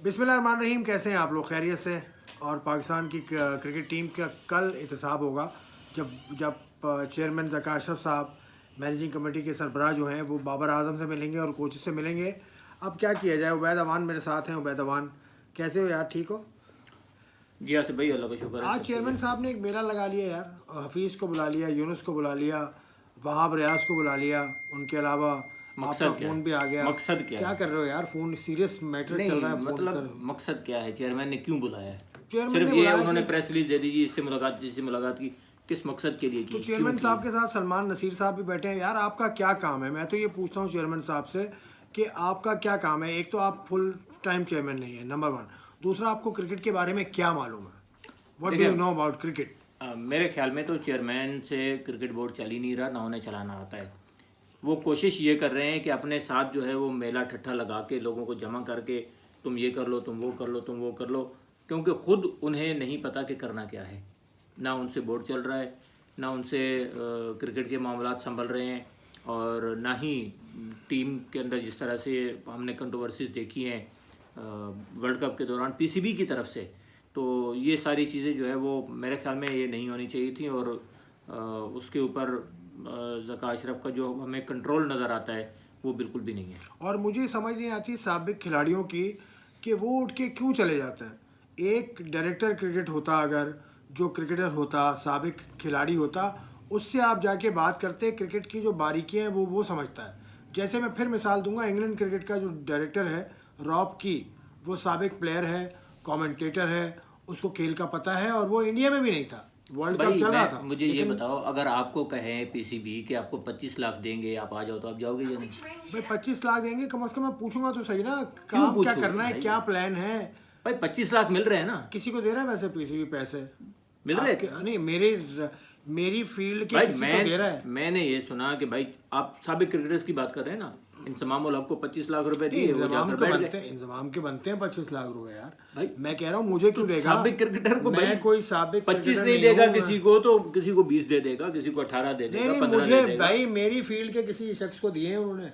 बिस्मिल्लाहिर्रहमानिर्रहीम। कैसे हैं आप लोग? खैरियत से? और पाकिस्तान की क्रिकेट टीम का कल एहतसाब होगा जब जब चेयरमैन ज़का अशरफ साहब, मैनेजिंग कमेटी के सरबराह जो हैं वो बाबर आजम से मिलेंगे और कोच से मिलेंगे। अब क्या किया जाए? उबैद अवान मेरे साथ हैं। उबैद अवान, कैसे हो यार? ठीक हो? जी आसिफ भाई, अल्लाह का शुक्र है, आज सब सही चेयरमैन है। साहब ने एक मेला लगा लिया यार। हफीज़ को बुला लिया, यूनुस को बुला लिया, वहाब रियाज को बुला लिया। उनके अलावा आपका मकसद क्या फ़ोन है? भी आ गया। मकसद क्या क्या है? कर रहे हो यार? फ़ोन सीरियस मैटर चल नहीं रहा है, फ़ोन मतलब कर। मकसद क्या है? चेयरमैन ने क्यों बुलाया है? चेयरमैन सिर्फ ने ये बुलाया उन्होंने कि प्रेस रिलीज दे दीजिए, इससे मुलाकात जिससे मुलाकात की, किस मकसद के लिए तो की, क्यों चेयरमैन की? साहब के साथ सलमान नसीर साहब भी बैठे हैं यार। आपका क्या काम है? मैं तो ये पूछता हूँ चेयरमैन साहब से कि आपका क्या काम है। एक तो आप फुल टाइम चेयरमैन नहीं है, नंबर वन। दूसरा, आपको क्रिकेट के बारे में क्या मालूम है? व्हाट डू देखिए, यू नो अबाउट क्रिकेट? मेरे ख्याल में तो चेयरमैन से क्रिकेट बोर्ड चल ही नहीं रहा, ना उन्हें चलाना आता है। वो कोशिश ये कर रहे हैं कि अपने साथ जो है वो मेला ठट्ठा लगा के लोगों को जमा करके तुम ये कर लो, तुम वो कर लो, तुम वो कर लो, क्योंकि खुद उन्हें नहीं पता कि करना क्या है। ना उनसे बोर्ड चल रहा है, ना उनसे क्रिकेट के मामलात संभल रहे हैं, और ना ही टीम के अंदर जिस तरह से हमने कंट्रोवर्सीज देखी हैं वर्ल्ड कप के दौरान पीसीबी की तरफ से, तो ये सारी चीज़ें जो है वो मेरे ख्याल में ये नहीं होनी चाहिए थी। और उसके ऊपर ज़का अशरफ का जो हमें कंट्रोल नज़र आता है वो बिल्कुल भी नहीं है। और मुझे समझ नहीं आती साबिक खिलाड़ियों की कि वो उठ के क्यों चले जाते हैं। एक डायरेक्टर क्रिकेट होता, अगर जो क्रिकेटर होता, साबिक खिलाड़ी होता, उससे आप जाके बात करते। क्रिकेट की जो बारीकियां हैं वो समझता है। जैसे मैं फिर मिसाल दूंगा, इंग्लैंड क्रिकेट का जो डायरेक्टर है रॉब की, वो साबिक प्लेयर है, कमेंटेटर है, उसको खेल का पता है। और वो इंडिया में भी नहीं था, वर्ल्ड कप भाई चल रहा मैं था मुझे ये लेकिन। बताओ, अगर आपको कहें पीसीबी कि आपको 25 लाख देंगे, आप आ जाओ, तो आप जाओगे या नहीं? भाई 25 लाख देंगे कम से कम, मैं पूछूंगा तो सही ना। क्यों काम क्या पूछोगे करना है, भाई? क्या प्लान है? भाई 25 लाख मिल रहे हैं ना। किसी को दे रहा है वैसे पीसीबी पैसे? मिल रहे आपके हैं। नहीं, मेरी फील्ड के भाई किसी को दे रहा है? मैंने ये सुना कि भाई आप साबिक क्रिकेटर्स की बात कर रहे हैं ना, इंजमाम उल हक को 25 लाख रुपए नहीं, दिए, वो जाकर बैठ गए। इंतजाम के बनते हैं 25 लाख रुपए यार। भाई मैं कह रहा हूँ मुझे तो क्यों देगा? साबिक क्रिकेटर को भाई मैं कोई साबिक 25 क्रिकेटर नहीं नहीं देगा, हूँ किसी को तो किसी को 20 दे देगा, किसी को 18 दे नहीं देगा, नहीं, 15 मुझे दे देगा। भाई मेरी फील्ड के किसी शख्स को दिए हैं उन्होंने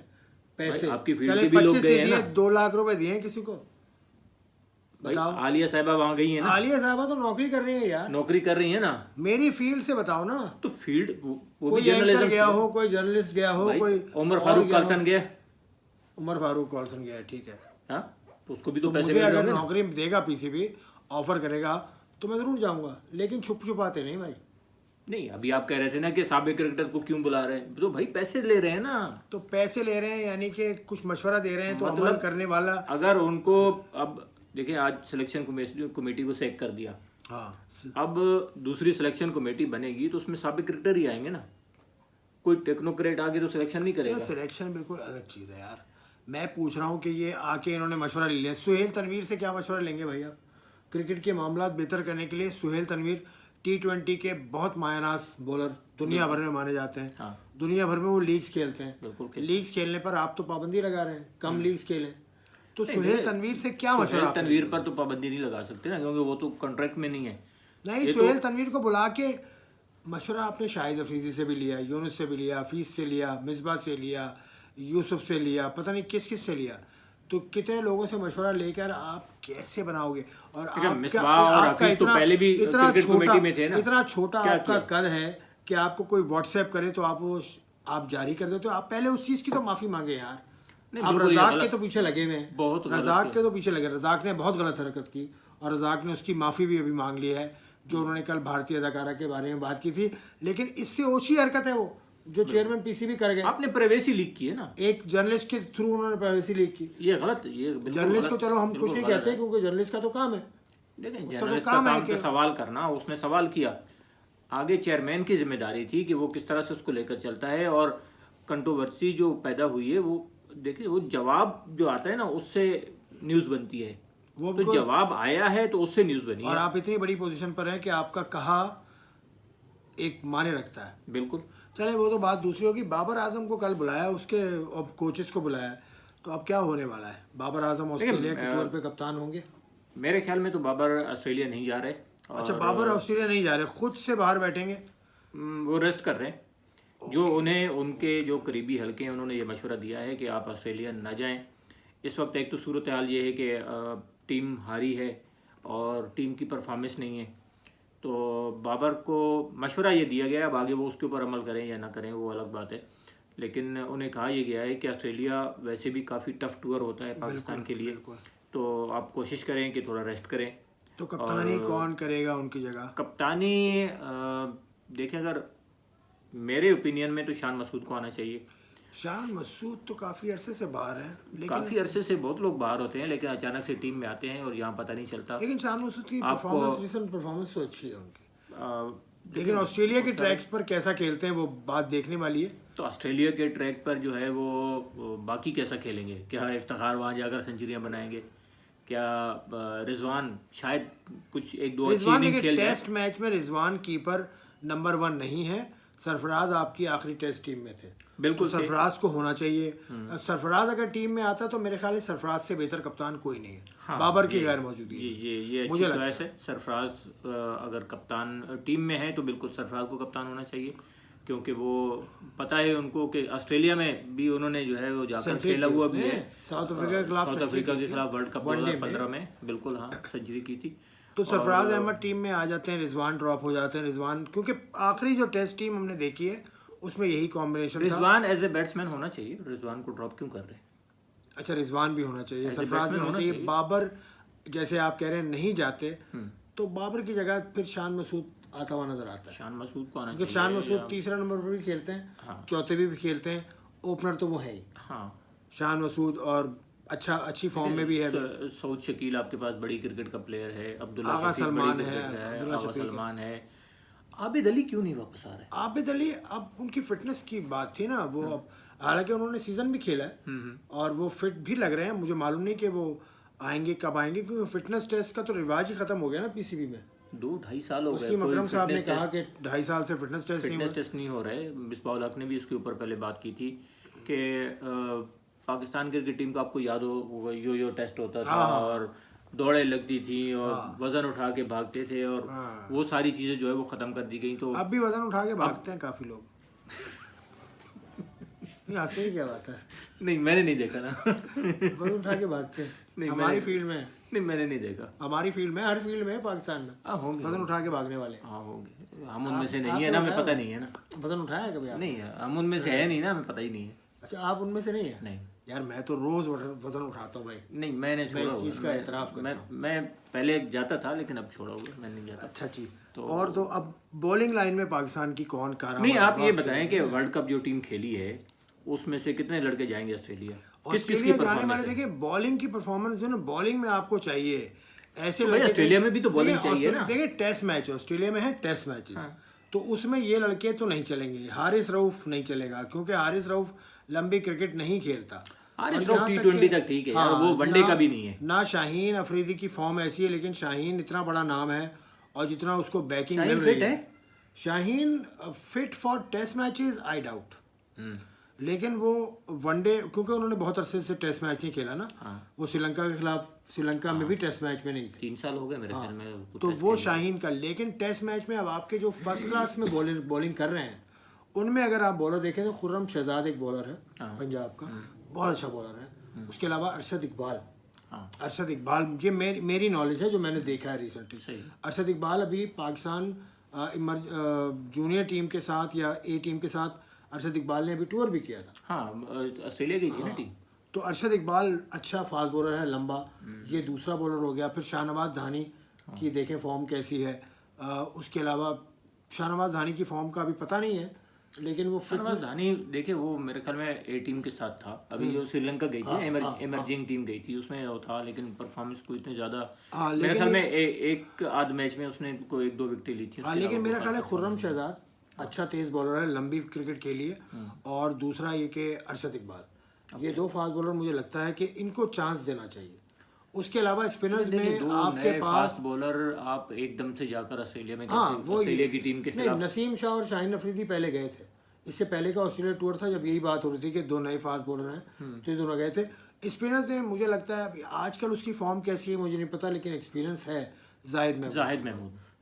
पैसे। भाई आपकी फील्ड चले के भी लोग 25 गए नहीं हैं दिए, ना। 2 लाख रुपए दिए हैं किसी को। भाई बताओ। आलिया साहिबा वहां गई है ना, आलिया साहबा तो नौकरी कर रही है यार। नौकरी कर रही है ना। मेरी फील्ड से बताओ ना। तो फील्ड वो भी कोई एंकर जर्नलिज्म गया हो, कोई जर्नलिस्ट गया हो, भाई कोई उमर और फारूक गया हो। कालसन गया। उमर फारूक कॉल्सन गया है, ठीक है। हाँ, तो उसको भी तो तो पैसे मुझे मिल रहे अगर होंगे ना। नौकरी देगा पीसीबी, ऑफर करेगा, तो मैं ज़रूर जाऊंगा। लेकिन छुप छुपाते नहीं भाई। नहीं, अभी आप कह रहे थे ना कि साबिक क्रिकेटर को क्यों बुला रहे हैं, तो भाई पैसे ले रहे हैं ना। तो पैसे ले रहे हैं यानी कि कुछ मशवरा दे रहे हैं, तो मतलब अमल करने वाला। अगर उनको, अब देखिए आज सिलेक्शन कमेटी को सेक कर दिया, हाँ, अब दूसरी सिलेक्शन कमेटी बनेगी तो उसमें साबिक क्रिकेटर ही आएंगे ना। कोई टेक्नोक्रेट आगे तो सिलेक्शन नहीं करेगा। सिलेक्शन बिल्कुल अलग चीज़ है यार। मैं पूछ रहा हूँ कि ये आके इन्होंने मशवरा ले लिया। सुहेल तनवीर से क्या मशवरा लेंगे भाई आप? क्रिकेट के मामलात बेहतर करने के लिए सुहेल तनवीर T20 के बहुत मायनाज बॉलर दुनिया भर में माने जाते हैं। हाँ। दुनिया भर में वो लीग्स खेलते हैं। बिल्कुल। लीग्स खेलने पर आप तो पाबंदी लगा रहे हैं, कम लीग्स खेलें। तो सुहेल तनवीर से क्या मशवरा? सुहेल तनवीर पर तो पाबंदी नहीं लगा सकते ना, क्योंकि वो तो कॉन्ट्रैक्ट में नहीं है। नहीं, सुहेल तनवीर को बुला के मशवरा आपने शाहिद अफरीदी से भी लिया, यूनुस से भी लिया, हफीज से लिया, मिसबा से लिया, यूसुफ से लिया, पता नहीं किस किस से लिया। तो कितने लोगों से मशवरा लेकर आप कैसे बनाओगे? और मिसबाह और हफीज तो पहले भी क्रिकेट कमेटी में थे ना। इतना छोटा क्या आपका किया? कद है कि आपको कोई व्हाट्सएप करे तो आप जारी कर देते हो। आप पहले उस चीज़ की तो माफ़ी मांगे यार। नहीं, आप बिल्कुल ये रजाक गलत- के तो पीछे लगे हुए हैं। बहुत गलत रजाक किया। के तो पीछे लगे। रजाक ने बहुत गलत हरकत की और रजाक ने उसकी माफ़ी भी अभी मांग ली है, जो उन्होंने कल भारतीय अदाकारा के बारे में बात की थी। लेकिन इससे ओछी हरकत है वो जो चेयरमैन पीसीबी कर गए। आपने प्राइवेसी लीक की है ना। एक जर्नलिस्ट के थ्रू उन्होंने प्राइवेसी लीक की। ये गलत, ये बिल्कुल जर्नलिस्ट को गलत- चलो हम बिल्कुल कुछ नहीं गलत कहते, है। क्योंकि जर्नलिस्ट का तो काम है। देखें, उसका तो जर्नलिस्ट का काम है काम कि तो सवाल करना, उसने सवाल किया। आगे चेयरमैन की जिम्मेदारी थी कि वो किस तरह से उसको लेकर चलता है, और कंट्रोवर्सी जो पैदा हुई है वो देखिए, वो जवाब जो आता है ना उससे न्यूज़ बनती है। वो तो जवाब आया है तो उससे न्यूज़ बनी और है। आप इतनी बड़ी पोजीशन पर हैं कि आपका कहा एक माने रखता है। बिल्कुल। चले, वो तो बात दूसरी होगी। बाबर आजम को कल बुलाया, उसके कोचेस को बुलाया, तो अब क्या होने वाला है? बाबर आजम ऑस्ट्रेलिया के टूर पे कप्तान होंगे? मेरे ख्याल में तो बाबर ऑस्ट्रेलिया नहीं जा रहे। अच्छा, बाबर ऑस्ट्रेलिया नहीं जा रहे, खुद से बाहर बैठेंगे? वो रेस्ट कर रहे हैं। जो उन्हें उनके जो करीबी हल्के हैं उन्होंने ये मशवरा दिया है कि आप ऑस्ट्रेलिया न जाएं। इस वक्त एक तो सूरत हाल ये है कि टीम हारी है और टीम की परफॉर्मेंस नहीं है, तो बाबर को मशवरा ये दिया गया है। अब आगे वो उसके ऊपर अमल करें या ना करें वो अलग बात है, लेकिन उन्हें कहा यह गया है कि ऑस्ट्रेलिया वैसे भी काफ़ी टफ टूर होता है पाकिस्तान के लिए, तो आप कोशिश करें कि थोड़ा रेस्ट करें। तो कप्तानी कौन करेगा उनकी जगह? कप्तानी देखें, अगर मेरे ओपिनियन में तो शान मसूद को आना चाहिए। शान मसूद तो काफ़ी अरसे से बाहर है, लेकिन काफ़ी अरसे से बहुत लोग बाहर होते हैं, लेकिन अचानक से टीम में आते हैं और यहाँ पता नहीं चलता। लेकिन शान मसूद की परफॉर्मेंस, रिसेंट परफॉर्मेंस तो अच्छी है उनकी। लेकिन ऑस्ट्रेलिया के ट्रैक्स पर कैसा खेलते हैं वो बात देखने वाली है। तो ऑस्ट्रेलिया के ट्रैक पर जो है वो बाकी कैसा खेलेंगे? क्या इफ्तिखार वहाँ जाकर सेंचुरियाँ बनाएंगे? क्या रिजवान शायद कुछ एक दो अच्छी इनिंग खेल जाए? टेस्ट मैच में रिजवान कीपर नंबर 1 नहीं है। सरफराज आपकी आखिरी टेस्ट टीम में थे, बिल्कुल तो सरफराज को होना चाहिए। सरफराज अगर टीम में आता तो मेरे ख्याल से सरफराज से बेहतर कप्तान कोई नहीं है। हाँ, बाबर की गैर मौजूदगी, ये अच्छी चॉइस है। सरफराज अगर कप्तान टीम में है तो बिल्कुल सरफराज को कप्तान होना चाहिए, क्योंकि वो पता है उनको कि ऑस्ट्रेलिया में भी उन्होंने जो है वो जाकर खेला हुआ भी है। साउथ अफ्रीका के खिलाफ वर्ल्ड कप 2015 में बिल्कुल हाँ सेंचुरी की थी। तो सरफराज अहमद टीम में आ जाते हैं, रिजवान ड्रॉप हो जाते हैं। रिजवान क्योंकि आखिरी जो टेस्ट टीम हमने देखी है उसमें यही कॉम्बिनेशन था। रिजवान एज ए बैट्समैन होना चाहिए, रिजवान को ड्रॉप क्यों कर रहे हैं? अच्छा, रिजवान भी होना चाहिए, सरफराज भी होना चाहिए। बाबर जैसे आप कह रहे हैं नहीं जाते, तो बाबर की जगह फिर शान मसूद आता हुआ नजर आता है। शान मसूद को आना चाहिए। शान मसूद तीसरा नंबर पर भी खेलते हैं, हाँ। चौथे भी खेलते हैं, ओपनर तो वो है ही। हाँ, शान मसूद और अच्छी फॉर्म में भी है। सऊद शकील आपके पास बड़ी क्रिकेट का प्लेयर है, अब्दुल्ला आगा सलमान है, आबिद अली क्यों नहीं वापस आ रहे? आबिद अली, अब उनकी फिटनेस की बात थी ना, वो अब हालांकि उन्होंने सीजन भी खेला है और वो फिट भी लग रहे हैं। मुझे मालूम नहीं कि वो आएंगे कब आएंगे, क्योंकि फिटनेस टेस्ट का तो रिवाज ही खत्म हो गया ना पीसीबी में। 2-2.5 साल हो गए। वसीम अकरम साहब ने कहा कि 2.5 साल से फिटनेस टेस्ट नहीं हो रहे। मिसबाह हक ने भी उसके ऊपर पहले बात की थी कि पाकिस्तान क्रिकेट टीम का आपको याद हो यो टेस्ट होता था और दौड़े लगती थी और वजन उठा के भागते थे और वो सारी चीजें जो है वो खत्म कर दी गई। तो अब भी वजन उठा के भागते हैं काफी लोग। हंसने की क्या बात है? नहीं, मैंने नहीं देखा ना। वजन उठा के भागते हैं। नहीं, हमारी फील्ड में नहीं, मैंने नहीं देखा। हमारी फील्ड में, हर फील्ड में पाकिस्तान में होंगे वजन उठा के भागने वाले। हाँ होंगे, हम उनमें से नहीं है ना, हमें पता नहीं है ना। वजन उठाया है कभी? नहीं, हम उनमें से है नहीं ना, हमें पता ही नहीं है। अच्छा, आप उनमें से नहीं है? नहीं यार, मैं तो रोज वजन उठाता हूँ भाई। नहीं, मैंने छोड़ा हुआ, इसका एतराफ करता हूं। मैं पहले जाता था लेकिन अब छोड़ा हुआ, मैं नहीं जाता। अच्छा जी। तो और तो अब बॉलिंग लाइन में पाकिस्तान की कौन कारगर? नहीं, आप ये बताएं कि वर्ल्ड कप जो टीम खेली है उसमें से कितने लड़के जाएंगे ऑस्ट्रेलिया? ऑस्ट्रेलिया जाने वाले, देखिए बॉलिंग की परफॉर्मेंस जो ना, बॉलिंग में आपको चाहिए ऐसे लड़के। ऑस्ट्रेलिया में भी तो बॉलिंग चाहिए ना। देखिए टेस्ट मैच ऑस्ट्रेलिया में है, टेस्ट मैचेस, तो उसमें ये लड़के तो नहीं चलेंगे। हारिस रऊफ नहीं चलेगा, क्योंकि हारिस रऊफ लंबी क्रिकेट नहीं खेलता। हारिस रऊफ T20 तक ठीक है यार, वो वनडे का भी नहीं है ना। शाहीन अफरीदी की फॉर्म ऐसी है, लेकिन शाहीन इतना बड़ा नाम है और जितना उसको बैकिंग मिल रही है, Shaheen fit for test matches I doubt. लेकिन वो वनडे, क्योंकि उन्होंने बहुत अरसे से टेस्ट मैच नहीं खेला ना। वो श्रीलंका के खिलाफ, श्रीलंका में भी टेस्ट मैच में नहीं थे, 3 साल हो गए मेरे ख्याल में। तो वो शाहीन का। लेकिन टेस्ट मैच में अब आपके जो फर्स्ट क्लास में बॉलिंग कर रहे हैं, उनमें अगर आप बॉलर देखें तो खुर्रम शहजाद एक बॉलर है पंजाब का, बहुत अच्छा बॉलर है। उसके अलावा अरशद इकबाल, ये मेरी नॉलेज है जो मैंने देखा है रिसेंटली। अरशद इकबाल अभी पाकिस्तान जूनियर टीम के साथ या ए टीम के साथ अरशद इकबाल ने अभी टूर भी किया था। हाँ, ऑस्ट्रेलिया गई थी ना टीम। तो अरशद इकबाल अच्छा फास्ट बॉलर है, लंबा। ये दूसरा बॉलर हो गया। फिर शाहनवाज धानी की देखें फॉर्म कैसी है। उसके अलावा शाहनवाज धानी की फॉर्म का अभी पता नहीं है, लेकिन वो शाहनवाज धानी देखे वो मेरे ख्याल में ए टीम के साथ था। अभी जो श्रीलंका गई थी एमर्जिंग टीम गई थी, उसमें वो था, लेकिन परफॉर्मेंस को इतने ज्यादा मेरे ख्याल में एक आध मैच में उसने को 1-2 विकेट ली थी। लेकिन मेरा ख्याल है खुर्रम शहजाद अच्छा तेज बॉलर है लंबी क्रिकेट के लिए। और दूसरा ये कि अरशद इकबाल, ये 2 फास्ट बॉलर मुझे लगता है कि इनको चांस देना चाहिए। उसके अलावा स्पिनर्स में आपके पास फास्ट बॉलर आप एकदम से जाकर ऑस्ट्रेलिया में, ऑस्ट्रेलिया की टीम के खिलाफ नसीम शाह और शाहीन अफरीदी पहले गए थे। इससे पहले का ऑस्ट्रेलिया टूर था जब यही बात हो रही थी कि 2 नए फास्ट बॉलर हैं, तो ये दोनों गए थे। स्पिनर्स में मुझे लगता है आजकल उसकी फॉर्म कैसी है मुझे नहीं पता, लेकिन एक्सपीरियंस है। जाहिद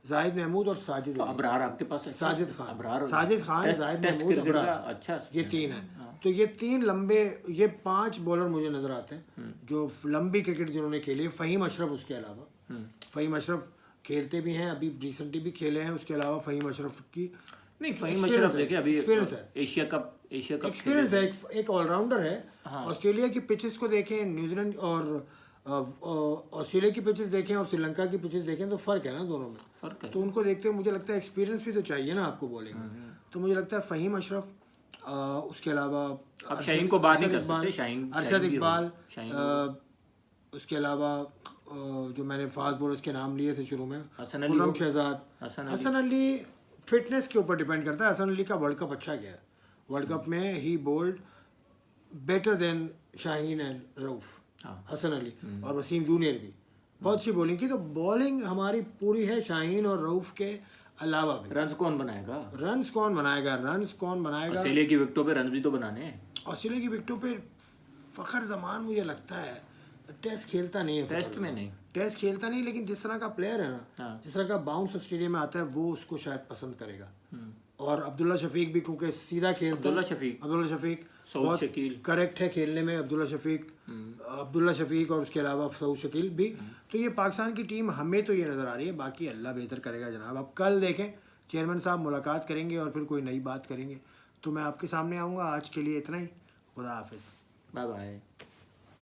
जाहिद महमूद और साजिद तो अली। अबरार आपके पास अच्छा Sajid Khan, Abrar Sajid Khan, test- Zahid test Mahmood, cricket का अबरार, अच्छा ये तीन है। तो ये तीन लंबे, ये 5 बॉलर मुझे नजर आते हैं जो लंबी क्रिकेट जिन्होंने खेली है। फ़हीम अशरफ उसके अलावा, फ़हीम अशरफ खेलते भी हैं, अभी रिसेंटली भी खेले हैं। उसके अलावा फ़हीम अशरफ की नहीं, फ़हीम अशरफ देखिए अभी एक्सपीरियंस है, एशिया कप एक्सपीरियंस है, एक ऑलराउंडर है। हाँ। ऑस्ट्रेलिया की पिचेस को देखें, न्यूजीलैंड और ऑस्ट्रेलिया की पिचेस देखें और श्रीलंका की पिचेस देखें तो फ़र्क है ना दोनों में। फर्क है। तो उनको देखते हुए मुझे लगता है एक्सपीरियंस भी तो चाहिए ना आपको बॉलिंग में। तो मुझे लगता है फ़हीम अशरफ, उसके अलावा अब शाहीन को बात नहीं कर इकबाल, सकते, शाहीन अरशद भी हो, इकबाल, शाहीन उसके अलावा जो मैंने फास्ट बॉलर्स के नाम लिए थे शुरू में, हसन अली खुर्रम हो, शहजाद, हसन अली फिटनेस के ऊपर डिपेंड करता है। हसन अली का वर्ल्ड कप अच्छा गया है, वर्ल्ड कप में he bowled better than Shaheen and Rauf. हाँ। हसन अली और वसीम जूनियर भी बहुत अच्छी बॉलिंग की। तो बॉलिंग हमारी पूरी है शाहीन और रऊफ के अलावा भी। रन्स कौन बनाएगा? रन्स कौन बनाएगा, रन्स कौन बनाएगा? ऑस्ट्रेलिया की विकेटों पे रन्स भी तो बनाने हैं। ऑस्ट्रेलिया की विकेटों पे फ़खर जमान मुझे लगता है टेस्ट खेलता नहीं है, टेस्ट में नहीं, टेस्ट खेलता नहीं, लेकिन जिस तरह का प्लेयर है ना, हाँ। जिस तरह का बाउंस ऑस्ट्रेलिया में आता है वो उसको शायद पसंद करेगा। और अब्दुल्ला शफीक भी क्योंकि सीधा खेलता है, अब्दुल्ला शफीक सऊद बहुत शकील करेक्ट है खेलने में। अब्दुल्ला शफीक और उसके अलावा सऊद शकील भी। तो ये पाकिस्तान की टीम हमें तो ये नज़र आ रही है, बाकी अल्लाह बेहतर करेगा जनाब। अब कल देखें, चेयरमैन साहब मुलाकात करेंगे और फिर कोई नई बात करेंगे तो मैं आपके सामने आऊँगा। आज के लिए इतना ही, खुदा हाफिज़, बाय बाय।